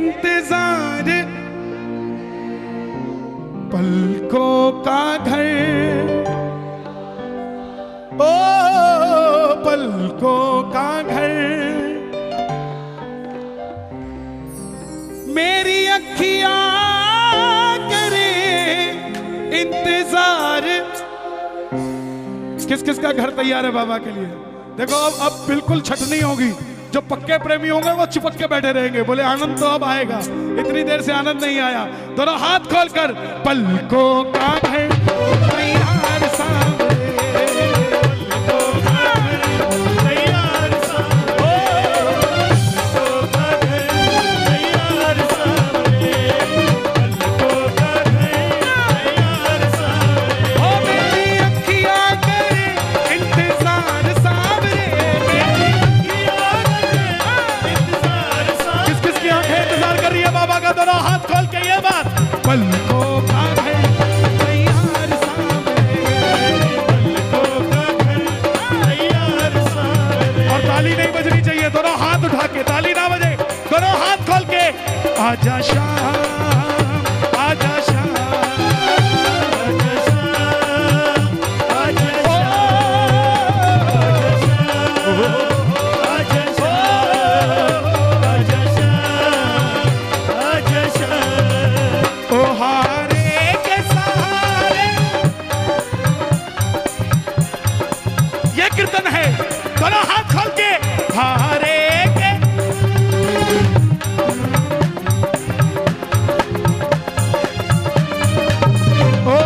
इंतजार, पलकों का घर, ओ पलकों का घर, मेरी अखियां करे इंतजार। किस किस का घर तैयार है बाबा के लिए? देखो अब बिल्कुल छट नहीं होगी। जो पक्के प्रेमी होंगे वो चिपक के बैठे रहेंगे, बोले आनंद तो अब आएगा, इतनी देर से आनंद नहीं आया। दोनों हाथ खोलकर पलकों का घर तैयार सामने, पलकों का घर तैयार सामने, पलकों का घर तैयार सामने, पलकों का घर तैयार सामने। ओ मेरी अखियां करे इंतजार सामने, बाबा का दोनों हाथ खोल के ये बात, पलकों का घर तैयार सामने, पलकों का घर तैयार सामने। और ताली नहीं बजनी चाहिए, दोनों हाथ उठा के, ताली ना बजे, दोनों हाथ खोल के। आजा शाम, आजा शाम, आजा शाम, आजा कीर्तन है। दोनों हाथ खोल के हारे के, ओ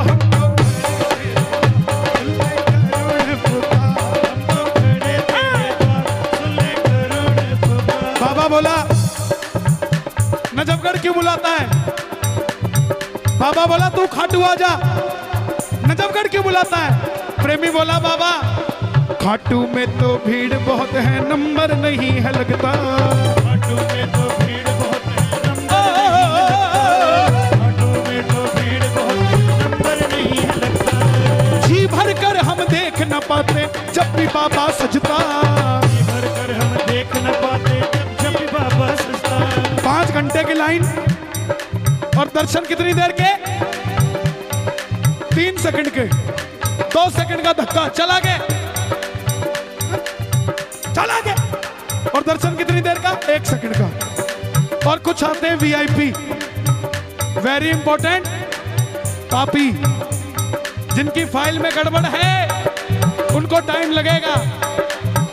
बाबा बोला नजफगढ़ क्यों बुलाता है? बाबा बोला तू खाटू आजा। नजफगढ़ क्यों बुलाता है? प्रेमी बोला बाबा खाटू में तो भीड़ बहुत है, नंबर नहीं है लगता। खाटू में तो भीड़ बहुत है, खाटू में तो भीड़ बहुत है, नंबर नहीं है लगता। जी भर कर हम देख न पाते जब भी बाबा सजता, जी भर कर हम देख न पाते जब भी बाबा सजता। 5 घंटे की लाइन और दर्शन कितनी देर के? 3 सेकंड के। 2 सेकंड का धक्का, चला गया, चला गया। और दर्शन कितनी देर का? 1 सेकंड का। और कुछ आते हैं वीआईपी, वेरी इंपॉर्टेंट कॉपी, जिनकी फाइल में गड़बड़ है उनको टाइम लगेगा,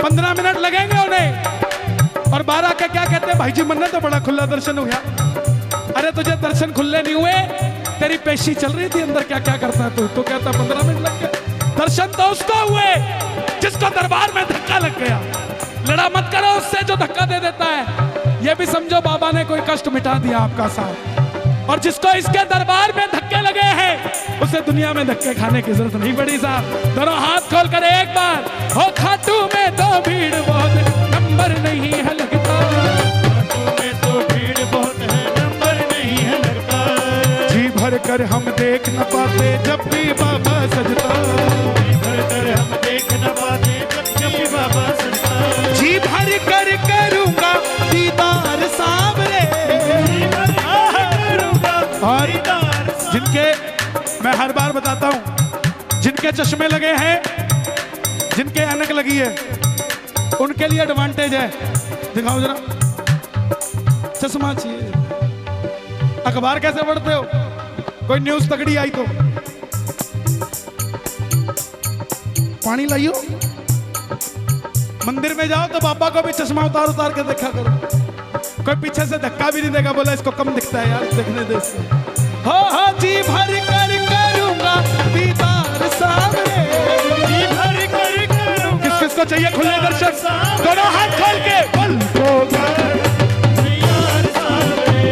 15 मिनट लगेंगे उन्हें। और 12 के क्या कहते हैं? भाई जी मन्नत तो बड़ा खुला दर्शन हो गया। अरे तुझे दर्शन खुले नहीं हुए, तेरी पेशी चल रही थी अंदर, क्या क्या करता है तू? तो कहता 15 मिनट लग गए। दर्शन तो उसको हुए जिसको दरबार में धक्का लग गया। लड़ा मत करो उससे जो धक्का दे देता है। ये भी समझो बाबा ने कोई कष्ट मिटा दिया आपका साथ। और जिसको इसके दरबार में धक्के लगे हैं उसे दुनिया में धक्के खाने की जरूरत नहीं पड़ी साहब। दोनों हाथ खोल कर एक बार, हो खाटू में तो भीड़ बहुत, नंबर नहीं है लगता। खाटू में तो भीड़ बहुत है, नंबर नहीं है लगता। जी भर कर हम देख न पाते जब भी बाबा सजता, जी भर कर हम देख न पाते जब भी बाबा सजता। जी भर कर करूंगा दीदार सामने, और जिनके, मैं हर बार बताता हूं, जिनके चश्मे लगे हैं, जिनके ऐनक लगी है, उनके लिए एडवांटेज है। दिखाओ जरा, चश्मा चाहिए। अखबार कैसे पढ़ते हो? कोई न्यूज तगड़ी आई तो पानी लाइयो। मंदिर में जाओ तो बाबा को भी चश्मा उतार उतार के देखा करो। कोई पीछे से धक्का भी नहीं देगा, बोला इसको कम दिखता है यार, देखने दे इसको। हो जी भर कर करूंगा दीदार सामने, जी भर कर करूंगा। किस किस को चाहिए खुले दर्शन? दोनों हाथ खोल के, पलकों का घर तैयार सामने,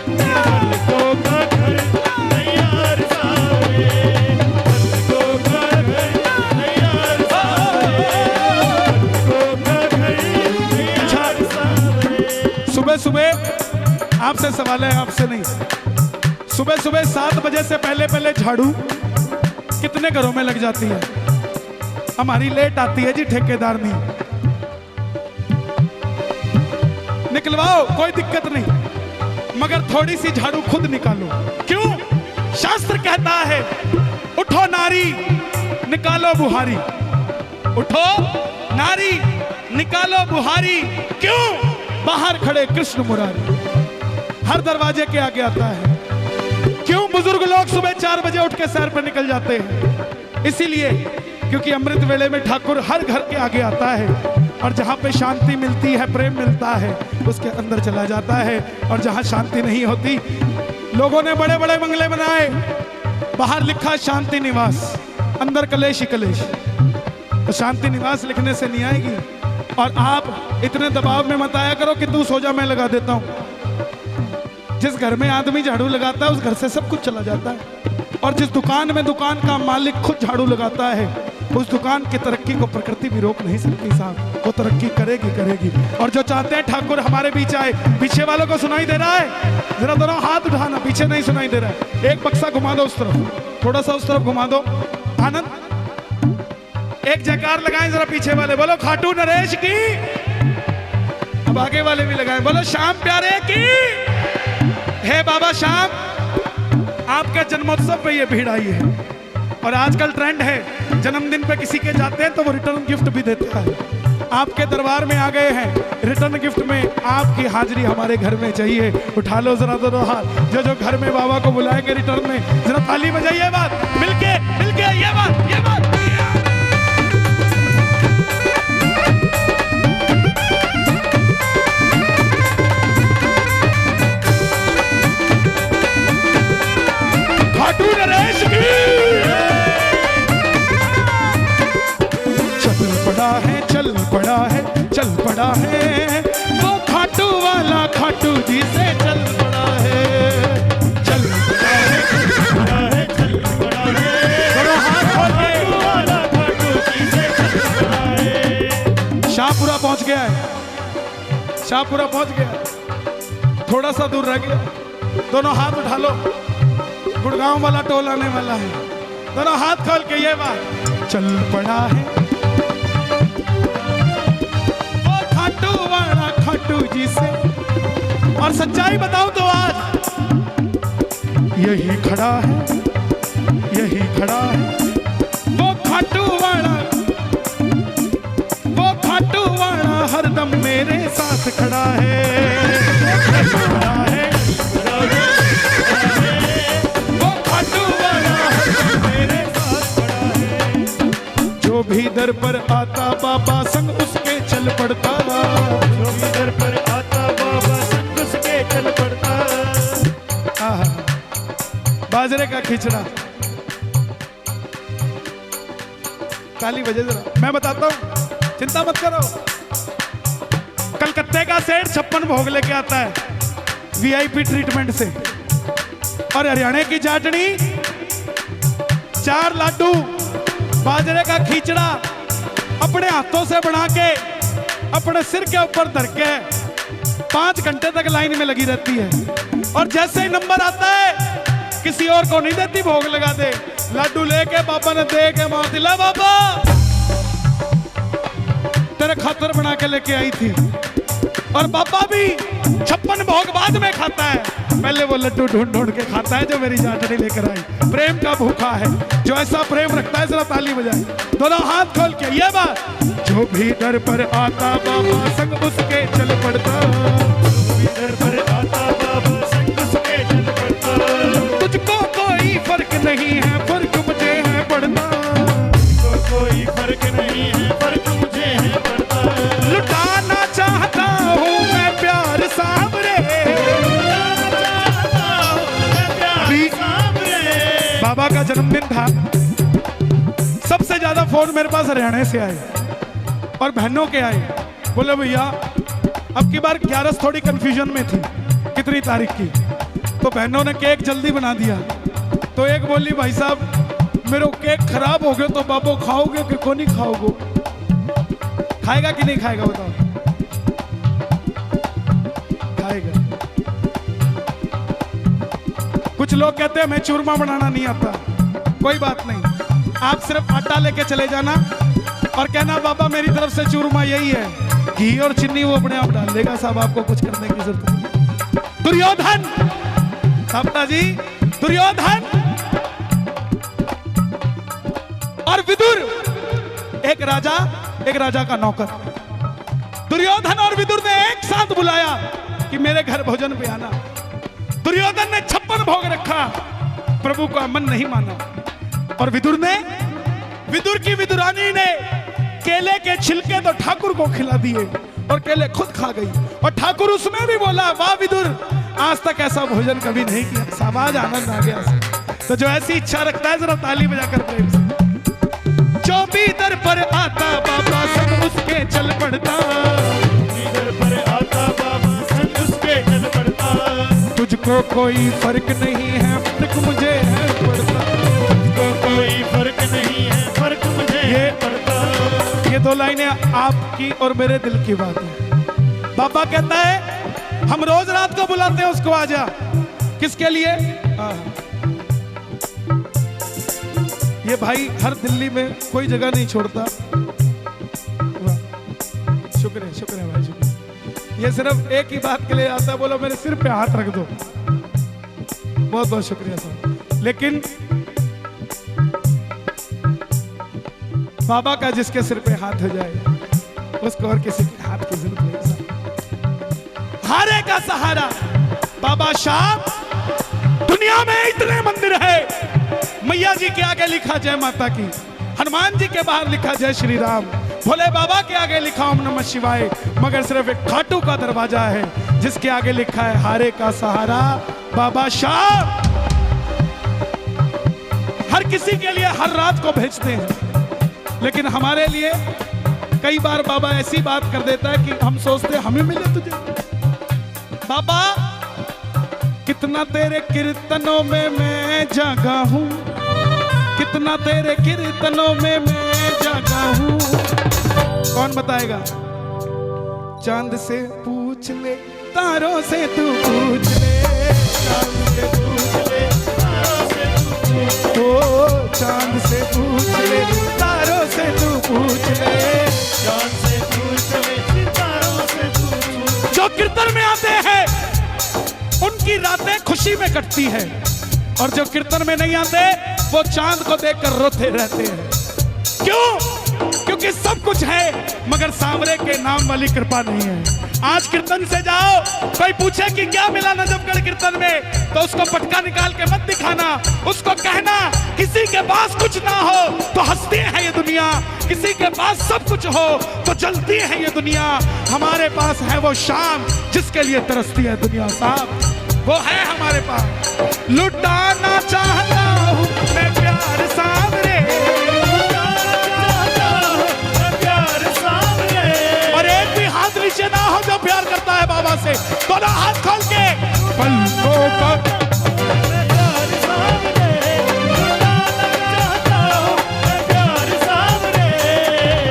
पलकों का घर तैयार सामने, पलकों का घर तैयार सामने, पलकों का घर तैयार सामने। सुबह सुबह आपसे सवाल है, आपसे नहीं। सुबह सुबह 7 बजे से पहले पहले झाड़ू कितने घरों में लग जाती है? हमारी लेट आती है जी, ठेकेदार नहीं। निकलवाओ, कोई दिक्कत नहीं। मगर थोड़ी सी झाड़ू खुद निकालो। क्यों? शास्त्र कहता है उठो नारी निकालो बुहारी, उठो नारी निकालो बुहारी। क्यों? बाहर खड़े कृष्ण मुरारी हर दरवाजे के आगे आता है। क्यों बुजुर्ग लोग सुबह 4 बजे उठ के सैर पर निकल जाते हैं? इसीलिए क्योंकि अमृत वेले में ठाकुर हर घर के आगे आता है और जहां पे शांति मिलती है, प्रेम मिलता है, उसके अंदर चला जाता है। और जहां शांति नहीं होती, लोगों ने बड़े बड़े बंगले बनाए, बाहर लिखा शांति निवास, अंदर कलेश ही कलेश। तो शांति निवास लिखने से नहीं आएगी। और आप इतने दबाव में मत आया करो कि तू सो जा मैं लगा देता हूं। जिस घर में आदमी झाड़ू लगाता है उस घर से सब कुछ चला जाता है। और जिस दुकान में दुकान का मालिक खुद झाड़ू लगाता है, उस दुकान की तरक्की को प्रकृति भी रोक नहीं सकती साहब। वो तरक्की करेगी करेगी। और जो चाहते हैं ठाकुर हमारे बीच आए, पीछे वालों को सुनाई दे रहा है? जरा दोनों हाथ उठाना, पीछे नहीं सुनाई दे रहा है। एक बक्सा घुमा दो उस तरफ, थोड़ा सा उस तरफ घुमा दो। आनंद एक जयकार लगाएं जरा पीछे वाले, बोलो खाटू नरेश की। अब आगे वाले भी लगाएं, बोलो श्याम प्यारे की। हे बाबा श्याम, आपके जन्मोत्सव पे ये भीड़ आई है। और आजकल ट्रेंड है, जन्मदिन पे किसी के जाते हैं तो वो रिटर्न गिफ्ट भी देता है। आपके दरबार में आ गए हैं, रिटर्न गिफ्ट में आपकी हाजिरी हमारे घर में चाहिए। उठा लो जरा दोनों हाथ, जो जो घर में बाबा को बुलाएंगे रिटर्न में, जरा ताली बजाइए। बात मिलके मिलके ये बात खाटू नरेश की। चल पड़ा है चल पड़ा है चल पड़ा है, वो खाटू वाला खाटू जी से चल पड़ा है। चल पड़ा है चल पड़ा है चल पड़ा है, बड़ा खाटू वाला खाटू जी से चल पड़ा है। शाहपुरा पहुंच गया है, शाहपुरा पहुंच गया, थोड़ा सा दूर रह गया। दोनों हाथ उठा लो, गुड़गांव वाला टोल आने वाला है। दोनों हाथ खोल के ये बात, चल पड़ा है वो खाटू वाला खाटू जी से। और सच्चाई बताऊं तो आज यही खड़ा है, यही खड़ा है वो खाटू वाला, वो खाटू वाला हरदम मेरे साथ खड़ा है। खड़ा है जो भी दर पर आता बाबा संग उसके चल पड़ता, जो भी दर पर आता बाबा संग उसके चल पड़ता। बाजरे का खिचड़ा, ताली बजे जरा, मैं बताता हूं, चिंता मत करो। कलकत्ते का सेठ 56 भोग लेके आता है वीआईपी ट्रीटमेंट से। और हरियाणा की चाटनी, 4 लाडू, बाजरे का खींचड़ा अपने हाथों से बना के अपने सिर के ऊपर धर के 5 घंटे तक लाइन में लगी रहती है। और जैसे ही नंबर आता है, किसी और को नहीं देती, भोग लगा दे। लाडू लेके बाबा ने दे के मार दिला, बाबा तेरे खातर बना के लेके आई थी। और बाबा भी 56 भोग बाद में खाता है, पहले वो लड्डू ढूंढ ढूंढ के खाता है जो मेरी चाटनी लेकर आई। प्रेम का भूखा है, जो ऐसा प्रेम रखता है, जरा ताली बजाए दोनों हाथ खोल के ये बात। जो भी दर पर आता बाबा संग उसके चल पड़ता, जो भी दर पर आता बाबा संग उसके चल पड़ता। तुझको कोई फर्क नहीं है, फर्क मुझे है पड़ता। तुझको कोई फर्क नहीं है, फर्क मुझे है पड़ता। लुटाना चाहता हूँ मैं प्यार सामरे, बाबा का जन्मदिन था, सबसे ज्यादा फोन मेरे पास हरियाणा से आए और बहनों के आए। बोले भैया अब की बार 11 थोड़ी कंफ्यूजन में थी कितनी तारीख की, तो बहनों ने केक जल्दी बना दिया। तो एक बोली भाई साहब मेरे केक खराब हो गए तो बाबू खाओगे कि को नहीं खाओगे? खाएगा कि नहीं खाएगा बताओ? खाएगा। कुछ लोग कहते हैं मैं चूरमा बनाना नहीं आता, कोई बात नहीं, आप सिर्फ आटा लेके चले जाना और कहना बाबा मेरी तरफ से चूरमा यही है, घी और चीनी वो अपने आप डाल देगा साहब, आपको कुछ करने की जरूरत नहीं। दुर्योधन, सपना जी, दुर्योधन और विदुर, एक राजा का नौकर। दुर्योधन और विदुर ने एक साथ बुलाया कि मेरे घर भोजन पे आना। दुर्योधन ने 56 भोग रखा, प्रभु का मन नहीं माना। और विदुर की विदुरानी ने केले के छिलके तो ठाकुर को खिला दिए और केले खुद खा गई। और ठाकुर उसमें भी बोला, वाह विदुर, आज तक ऐसा भोजन कभी नहीं किया। साबाज, आनंद आ गया। तो जो ऐसी इच्छा रखता है जरा ताली बजाकर प्रेम से। जो भी दर पर आता बाबा सब उसके चल पड़ता, दर पर आता बाबा सब उसके चल पड़ता। तुझको कोई फर्क नहीं है, फर्क मुझे है पड़ता। तुझको कोई फर्क नहीं है, फर्क मुझे है पड़ता। ये 2 लाइनें आपकी और मेरे दिल की बात है। बाबा कहता है हम रोज रात को बुलाते हैं उसको, आजा। किसके लिए? ये भाई हर दिल्ली में कोई जगह नहीं छोड़ता। शुक्र है भाई, शुक्र। ये सिर्फ एक ही बात के लिए आता है, बोलो मेरे सिर पे हाथ रख दो। बहुत बहुत शुक्रिया साहब। लेकिन बाबा का जिसके सिर पे हाथ हो जाए उसको और किसी के हाथ की जरूरत नहीं। हारे का सहारा बाबा शाम। दुनिया में इतने मंदिर है, मैया जी के आगे लिखा जय माता की, हनुमान जी के बाहर लिखा जय श्री राम, भोले बाबा के आगे लिखा ओम नमः शिवाय, मगर सिर्फ एक खाटू का दरवाजा है जिसके आगे लिखा है हारे का सहारा बाबा शाम। हर किसी के लिए हर रात को भेजते हैं, लेकिन हमारे लिए कई बार बाबा ऐसी बात कर देता है कि हम सोचते हैं हमें मिले तुझे। बाबा कितना तेरे कीर्तनों में मैं जागा हूं, कितना तेरे कीर्तनों में मैं जागा हूं। कौन बताएगा? चांद से पूछ ले, तारों से तू पूछ ले, चांद से पूछ ले, तारों से तू पूछ ले। ओ चांद से पूछ ले, तारों से तू पूछ ले, चांद से पूछ ले, सितारों से तू पूछ ले। जो कीर्तन में आते हैं उनकी रातें खुशी में कटती है, और जो कीर्तन में नहीं आते वो चांद को देखकर रोते रहते हैं। क्यों? क्योंकि सब कुछ है मगर सांवरे के नाम वाली कृपा नहीं है। आज कीर्तन से जाओ, कोई पूछे कि क्या मिला नजफगढ़ कीर्तन में, तो उसको पटका निकाल के मत दिखाना, उसको कहना किसी के पास कुछ ना हो तो हंसती है ये दुनिया, किसी के पास सब कुछ हो तो जलती है ये दुनिया। हमारे पास है वो शाम जिसके लिए तरसती है दुनिया साहब, वो है हमारे पास। लुटाना चाहता हूँ मैं प्यार सांवरे, और एक भी हाथ नीचे ना हो जो प्यार करता है बाबा से, दोनों हाथ खोल के पलकों का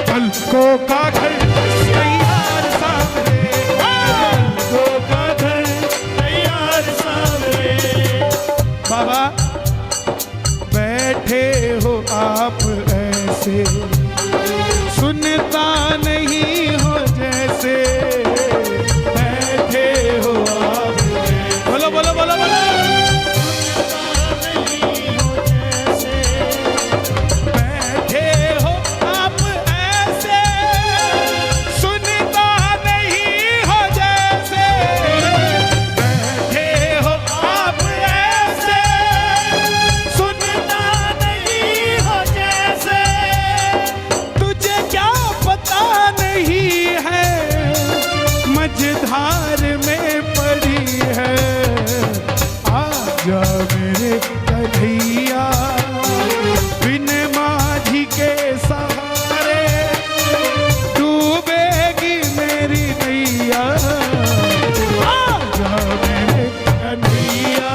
पलकों का घर तैयार सांवरे, पलकों का घर तैयार सांवरे। बाबा बैठे हो आप ऐसे, सुनता नहीं हो जैसे, बैठे हो आप, बोलो बोलो बोलो बोलो, नहीं हो जैसे, बैठे हो आप ऐसे, सुनता नहीं हो जैसे, बैठे हो आप ऐसे, सुनता नहीं हो जैसे। तुझे क्या पता नहीं है मझधार में पड़ी है, आजा मेरे कन्हैया बिन माझी के सहारे डूबेगी मेरी नैया, आजा मेरे कन्हैया।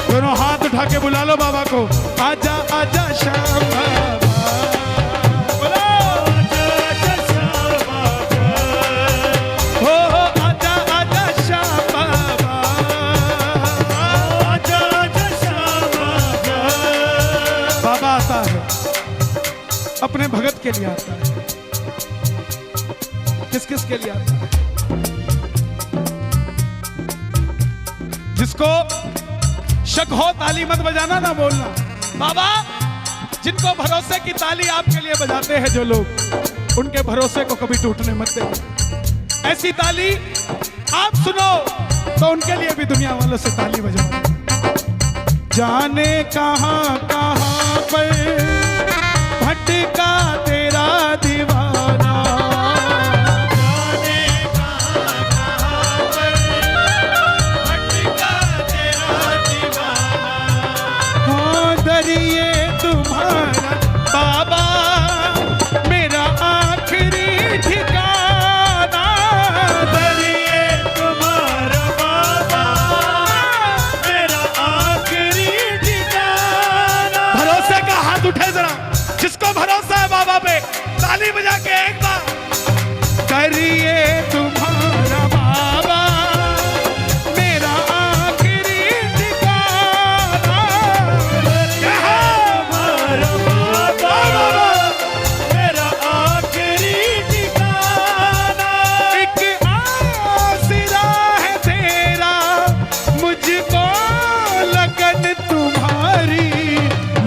दोनों हाथ उठा के बुला लो बाबा को, आजा आजा श्याम बाबा, बोलो आजा श्याम बाबा, हो आजा आजा श्याम बाबा, आजा श्याम बाबा। बाबा आता है अपने भगत के लिए आता है। किस किस के लिए आता है? जिसको शक हो ताली मत बजाना ना बोलना। बाबा जिनको भरोसे की ताली आपके लिए बजाते हैं जो लोग, उनके भरोसे को कभी टूटने मत दे। ऐसी ताली आप सुनो तो उनके लिए भी दुनिया वालों से ताली बजाओ। जाने कहां कहां पर भटका तेरा दीवाना, जाने कहां कहां पर भटका तेरा दीवाना। हाँ दरिए तुम्हारा बाबा मेरा आखिरी ठिकाना, दरिए तुम्हारा बाबा मेरा आखिरी ठिकाना। भरोसे का हाथ उठे जरा, जिसको भरोसा है बाबा पे, ताली बजा के एक बार। करिए तुम्हारा बाबा मेरा आखिरी ठिकाना, तुम्हारा बाबा मेरा आखिरी ठिकाना। एक आसरा है तेरा मुझको लगन तुम्हारी,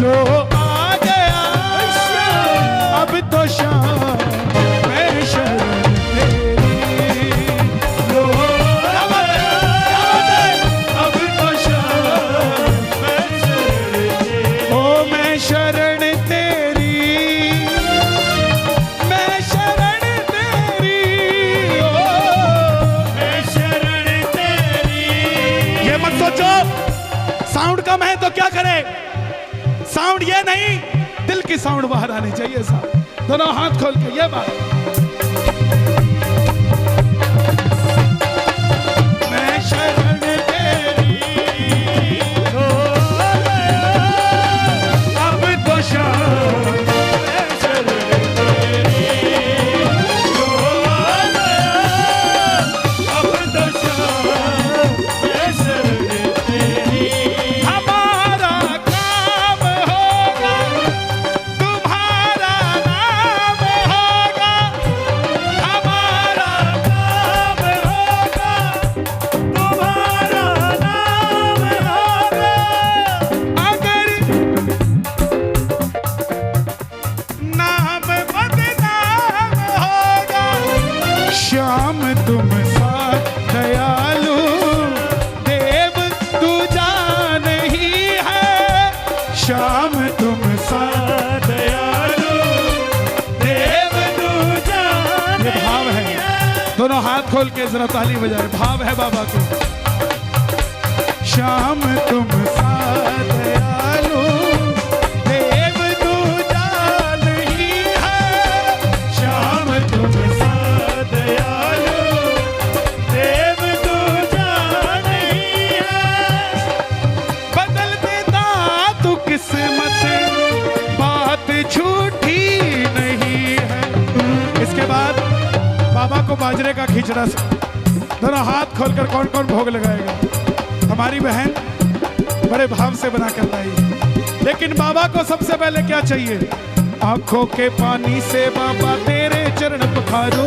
लो आ गया अब तो शाम मैं शरण तेरी, लो क्या बात है, अब तो शाम मैं शरण तेरी। ओ मैं शरण तेरी, मैं शरण तेरी, ओ मैं शरण तेरी। ये मत सोचो साउंड कम है तो क्या करे, साउंड ये नहीं, दिल की साउंड बाहर आनी चाहिए साहब। दोनों हाथ खोल के ये बात, मैं शरण तेरी, अब तो शाम मैं शरण तेरी। अब तो शाम मैं शरण तेरी। हमारा काम होगा तुम्हारा नाम होगा, हमारा नाम होगा तुम्हारा नाम होगा। अगर नाम बदनाम होगा, श्याम तुम साथ दयालु देव दूजा नहीं है, श्याम तुम साथ दयालु देव दूजा ये भाव है। दोनों हाथ खोल के जरा ताली बजाए, भाव है बाबा को। श्याम तुम साथ दयालु देव दूजा नहीं है, श्याम तुम साथ दयालु देव दूजा नहीं है। बदल देता तू किस्मत, बात झूठी नहीं है। इसके बाद बाबा को बाजरे का खिचड़ा से दोनों हाथ खोलकर कौन कौन भोग लगाएगा। हमारी बहन बड़े भाव से बना कर लाई, लेकिन बाबा को सबसे पहले क्या चाहिए? आंखों के पानी से बाबा तेरे चरण पखारो,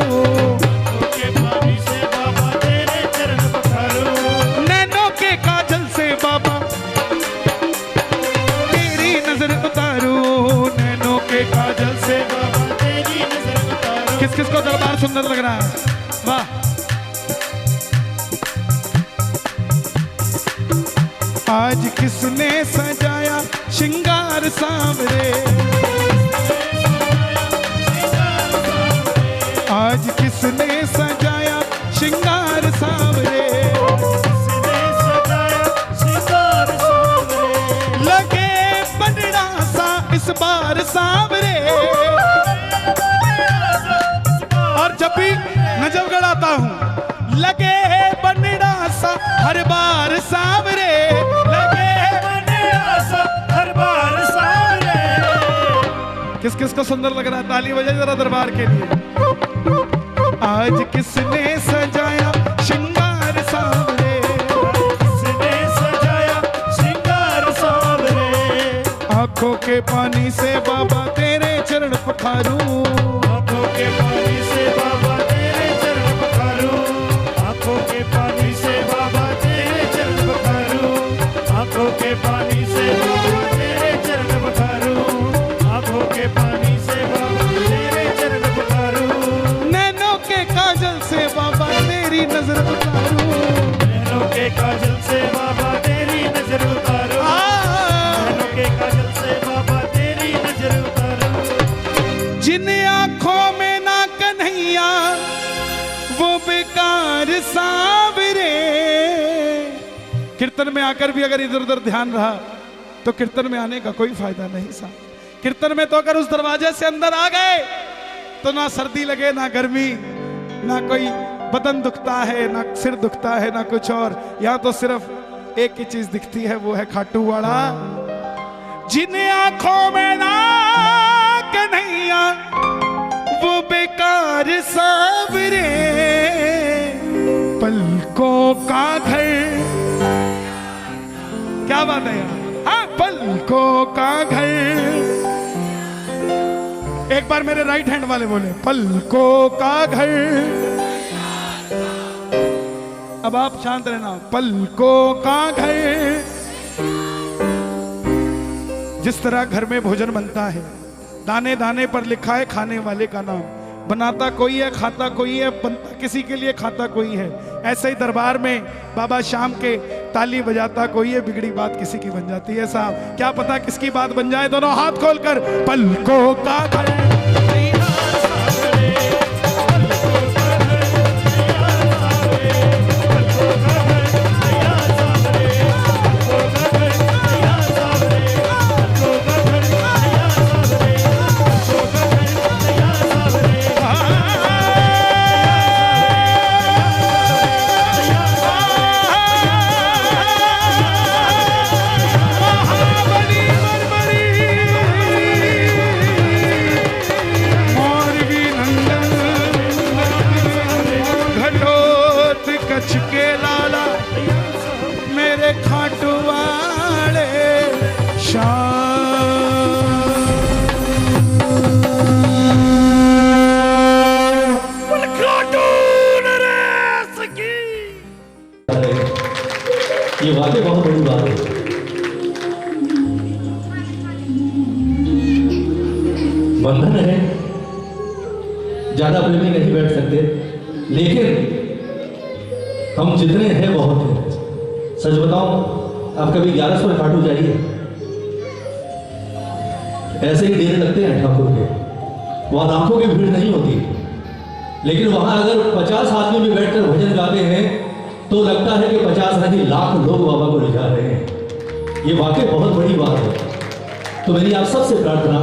के पानी से बाबा तेरे चरण पखारो। नैनों के काजल से बाबा तेरी नजर उतारो, नैनों के काजल से बाबा तेरी नजर उतारो। किस किस को दरबार सुंदर लग रहा है? वाह। आज किसने सजाया श्रृंगार सांवरे, आज किसने सजाया श्रृंगार सांवरे, किसने सजाया श्रृंगार सांवरे। लगे बनड़ा सा इस बार सांवरे। और जब भी नजफगढ़ आता हूँ, लगे बनड़ा सा हर बार सांवरे, लगे बनड़ा सा हर बार सांवरे। किस किस को सुंदर लग रहा है? ताली बजाइए जरा दरबार के लिए। आज किसने सजाया श्रृंगार सांवरे, किसने सजाया श्रृंगार सांवरे। आंखों के पानी से बाबा तेरे चरण पखारूं, आंखों के पानी से बाबा तेरे चरण पखारूं। आंखों के पानी से बाबा तेरे चरण पखारूं। जिन आंखों में ना कन्हैया वो बेकार सांवरे। कीर्तन में आकर भी अगर इधर उधर ध्यान रहा तो कीर्तन में आने का कोई फायदा नहीं सा। कीर्तन में तो अगर उस दरवाजे से अंदर आ गए तो ना सर्दी लगे ना गर्मी, ना कोई बदन दुखता है, ना सिर दुखता है, ना कुछ और। यहां तो सिर्फ एक ही चीज दिखती है, वो है खाटू वाला। जिन आंखों में ना कन्हैया वो बेकार सांवरे, पलकों का घर। क्या बात है यार, हाँ, पलकों का घर। एक बार मेरे राइट हैंड वाले बोले पलकों का घर। अब आप शांत रहना। पलकों का घर। जिस तरह घर में भोजन बनता है, दाने दाने पर लिखा है खाने वाले का नाम। बनाता कोई है, खाता कोई है, बनता किसी के लिए, खाता कोई है। ऐसे ही दरबार में बाबा शाम के ताली बजाता कोई है, बिगड़ी बात किसी की बन जाती है। साहब क्या पता किसकी बात बन जाए। दोनों हाथ खोलकर पलकों का घर। ये वाकई बहुत बड़ी बात है। बंधन है, ज्यादा प्रेमी नहीं बैठ सकते, लेकिन हम जितने हैं बहुत हैं। सच बताऊं, आप कभी 1100 में खाटू जाइए, ऐसे ही देने लगते हैं ठाकुर के। वहां लाखों की भीड़ नहीं होती, लेकिन वहां अगर 50 आदमी भी बैठकर भजन गाते हैं तो लगता है कि 50 नहीं लाख लोग बाबा को रिझा रहे हैं। ये वाकई बहुत बड़ी बात है। तो मेरी आप सबसे प्रार्थना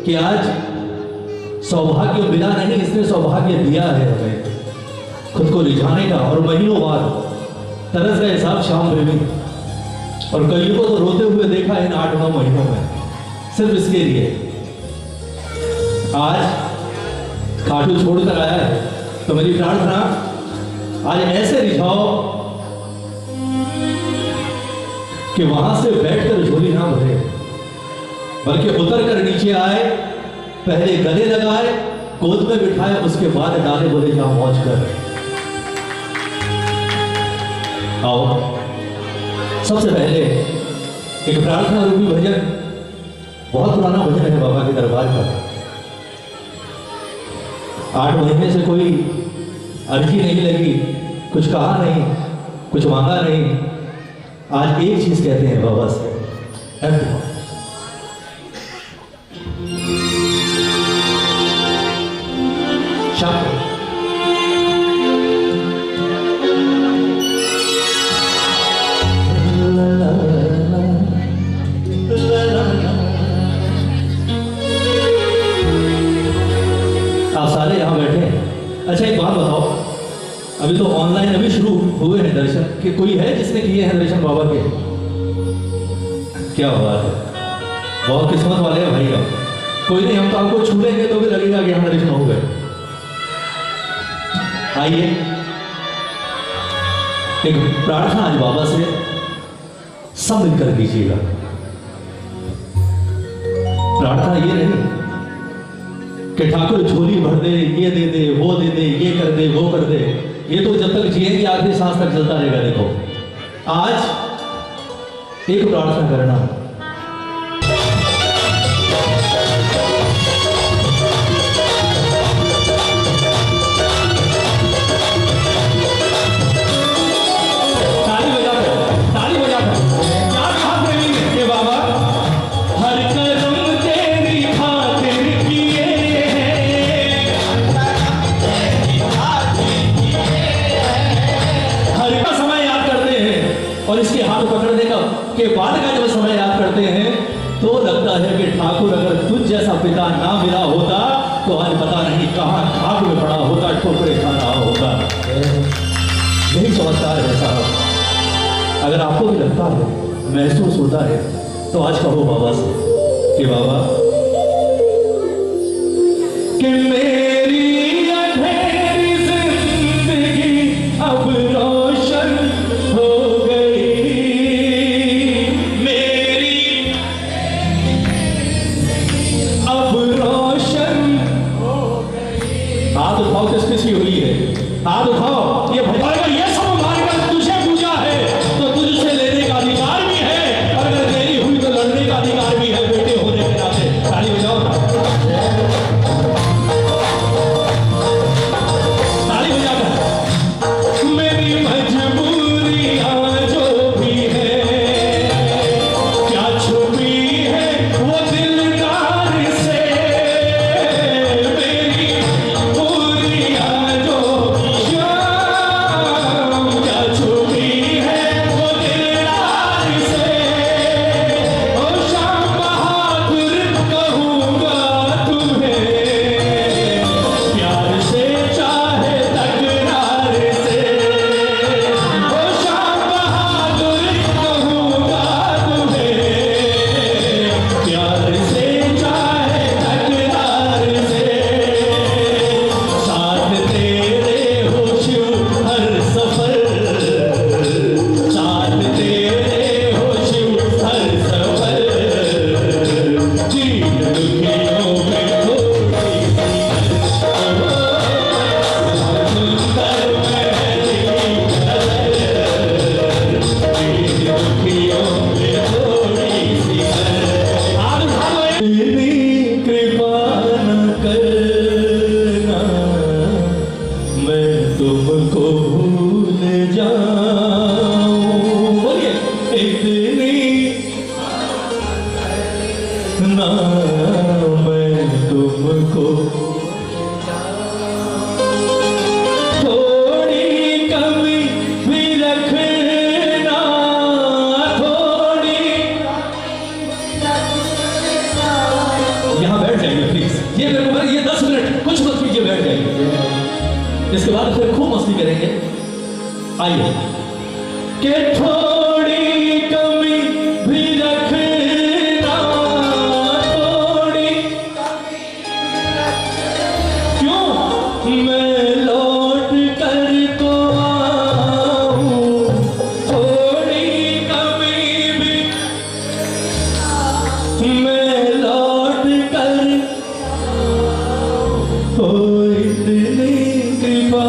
कि आज सौभाग्य बिना नहीं, इसने सौभाग्य दिया है हमें खुद को रिझाने का। और महीनों बाद तरस गए साहब श्याम प्रेमी, और कईयों को तो रोते हुए देखा इन 8-9 महीनों में, सिर्फ इसके लिए। आज खाटू छोड़कर आया है, तो मेरी प्रार्थना आज ऐसे रिझाओ कि वहां से बैठकर झोली ना भरे, बल्कि उतर कर नीचे आए, पहले गले लगाए, गोद में बिठाए, उसके बाद डाले, बोले जा मौज कर। आओ सबसे पहले एक प्रार्थना रूपी भजन, बहुत पुराना भजन है बाबा के दरबार का। 8 महीने से कोई अर्जी नहीं लगी, कुछ कहा नहीं, कुछ मांगा नहीं। आज एक चीज कहते हैं बाबा से, आप सारे यहां बैठे हैं। अच्छा एक बात बताओ, अभी तो ऑनलाइन अभी शुरू हुए हैं दर्शन, कि कोई है जिसने किए हैं दर्शन बाबा के? क्या बात है, बहुत किस्मत वाले हैं भाई। आप कोई नहीं, हम तो आपको छू लेंगे तो भी लगेगा कि यहाँ दर्शन हो गए। आइए एक प्रार्थना आज बाबा से सब मिलकर कीजिएगा। प्रार्थना ये नहीं कि ठाकुर झोली भर दे, ये दे दे, वो दे दे, ये कर दे, वो कर दे। ये तो जब तक जिएंगे आखिरी सांस तक चलता रहेगा। देखो आज एक प्रार्थना करना, ताली बजाकर क्या कहा प्रेमी ने कि बाबा हर कर्म तेरी खातिर किए हैं। उसके हाथ पकड़ने का के बाद का जब समय याद करते हैं तो लगता है कि ठाकुर अगर तुझ जैसा पिता ना मिला होता तो आज पता नहीं कहाँ खाक में पड़ा होता, ठोकरे खा रहा होता। यही चमत्कार है साहब। अगर आपको भी लगता है, महसूस होता है, तो आज कहो बाबा से कि बाबा कि मेरी अंधेरी जिंदगी अब रोशन हो गई, मेरी अब रोशन हो गई। हाथ उठाओ, किस किसकी हुई है? हाथ उठाओ। ये भगवान ये सब मानकर तुझे पूजा है तो तुझसे लेने का अधिकार भी है, और अगर तेरी हुई तो लड़ने का अधिकार भी है बेटे होने के नाते। ताली बजाओ ना, ताली बजाकर। मेरी मजबूरियां जो भी है क्या छुपी है वो दिलदार से, मेरी पूरियां जो क्या छुपी है वो दिलदार से। ओ शाम बहादुर कहूँगा तुम्हें, प्यार से चाहे तकरार से। ओ शाम बहादुर कहूँगा तुम्हें, प्यार से चाहे तकरार से। साथ तेरे हो शिव हर सफर, साथ तेरे हो शिव हर सफर। जीन दुखियों में थोड़ी सी सुंदर महली नजर, जीन दुखियों में थोड़ी सी मेरी कृपा न करना मैं तुमको भूल जाऊं। बोलिए, इतनी ना मैं तुमको थोड़ी कमी भी रखना, थोड़ी। यहाँ बैठ जाइए प्लीज, ये 10 मिनट कुछ मत कीजिए, बैठ जाइए। इसके बाद फिर खूब मस्ती करेंगे। आइए कि थोड़ी कमी भी रखना, थोड़ी। क्यों मैं लौट कर तो आऊं, थोड़ी कमी भी मैं लौट कर, हो इतनी कृपा